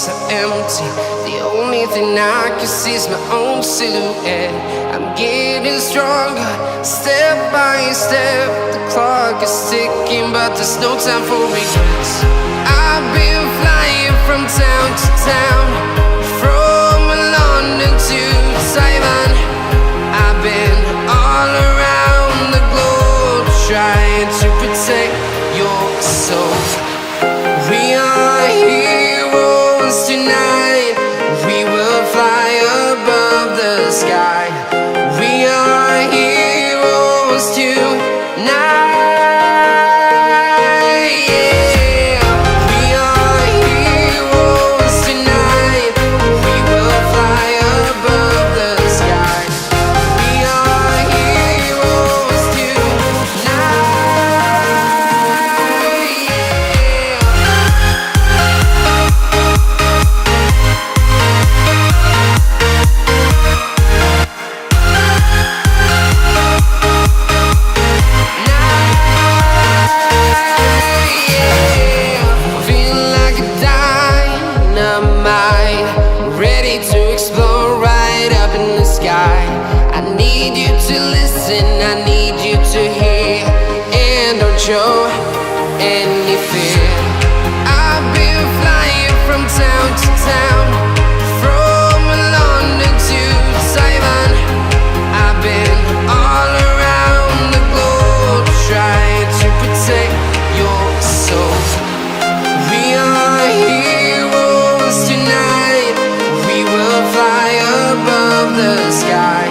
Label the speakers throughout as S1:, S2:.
S1: streets are empty. The only thing I can see is my own silhouette. I'm getting stronger, step by step. The clock is ticking, but there's no time for regrets. I've been flying from town to town, from London to Taiwan. I've been all around the globe, trying to protect your soul. We are heroes tonight. We will fly above the sky. We are heroes tonight. Yeah. We are heroes tonight. We will fly above the sky. We are heroes tonight. I need you to hear, and don't show any fear. I've been flying from town to town, from London to Taiwan. I've been all around the globe, trying to protect your soul. We are heroes tonight. We will fly above the sky.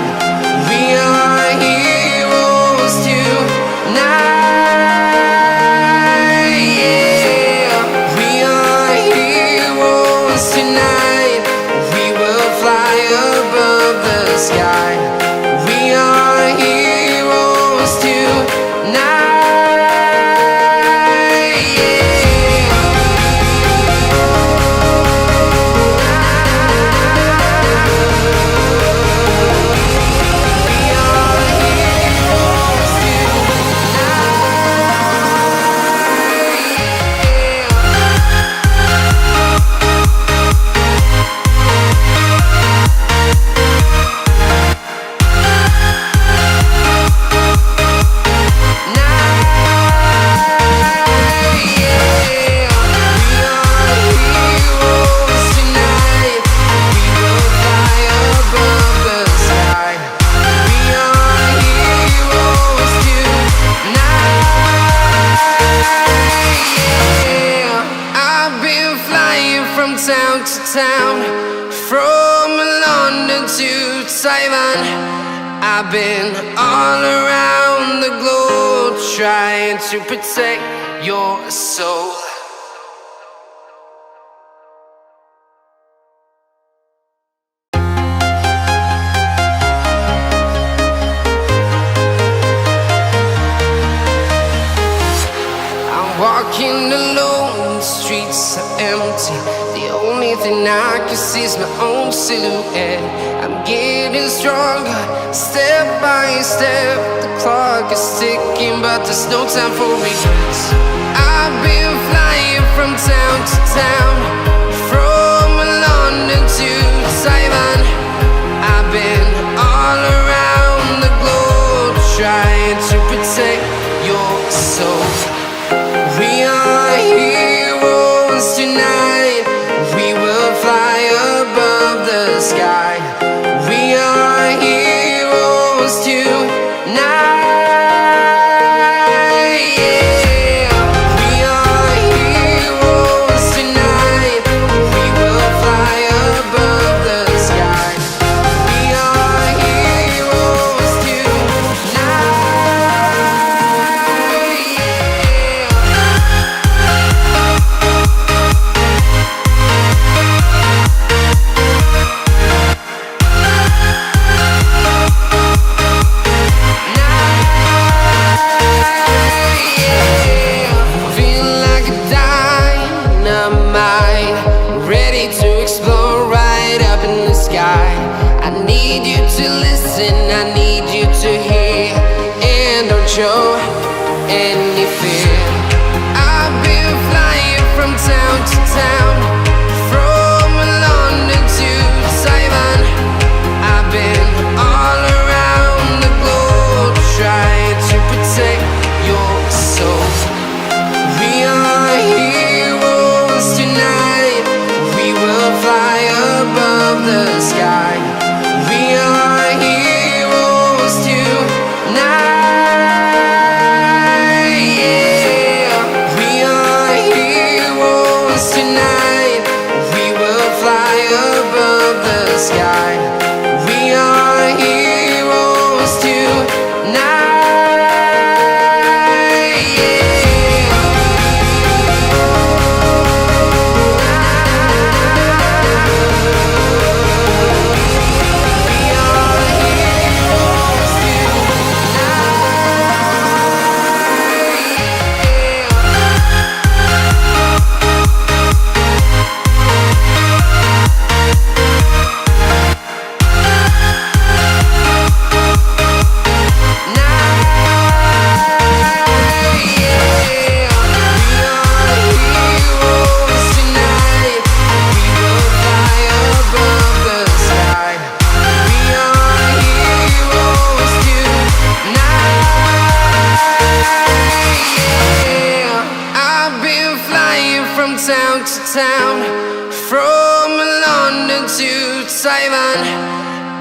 S1: We are heroes tonight. Yeah. We are heroes tonight. We will fly above the sky. We are heroes tonight. Town to town, from London to Taiwan. I've been all around the globe, trying to protect your soul. I'm walking alone, the streets are empty. The only thing I can see is my own silhouette. I'm getting stronger, step by step. The clock is ticking, but there's no time for regrets. I've been flying from town to town, from London to Taiwan. I've been all around the globe, trying to protect your soul. We are heroes tonight. We will fly above the sky. We are heroes tonight. Yeah. We are heroes tonight. We will fly above the sky. We are heroes tonight. I need you to listen, I need you to hear, and don't show any fear. I've been flying from town to town, from town, from London to Taiwan.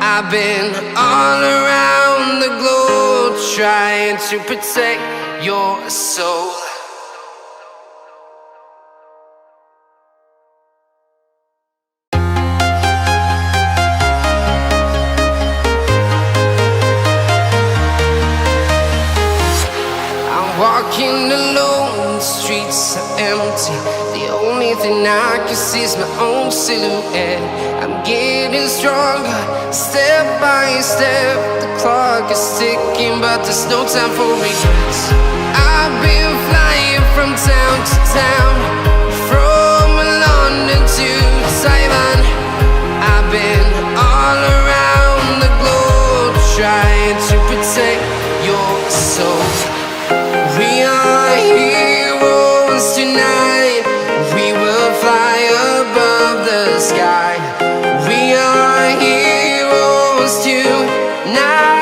S1: I've been all around the globe trying to protect your soul. Walking alone, the streets are empty. The only thing I can see is my own silhouette. I'm getting stronger, step by step. The clock is ticking, but there's no time for regrets. I've been flying from town to town, from London to Taiwan. I've been all around the globe trying to protect your soul. We are heroes tonight. We will fly above the sky. We are heroes tonight.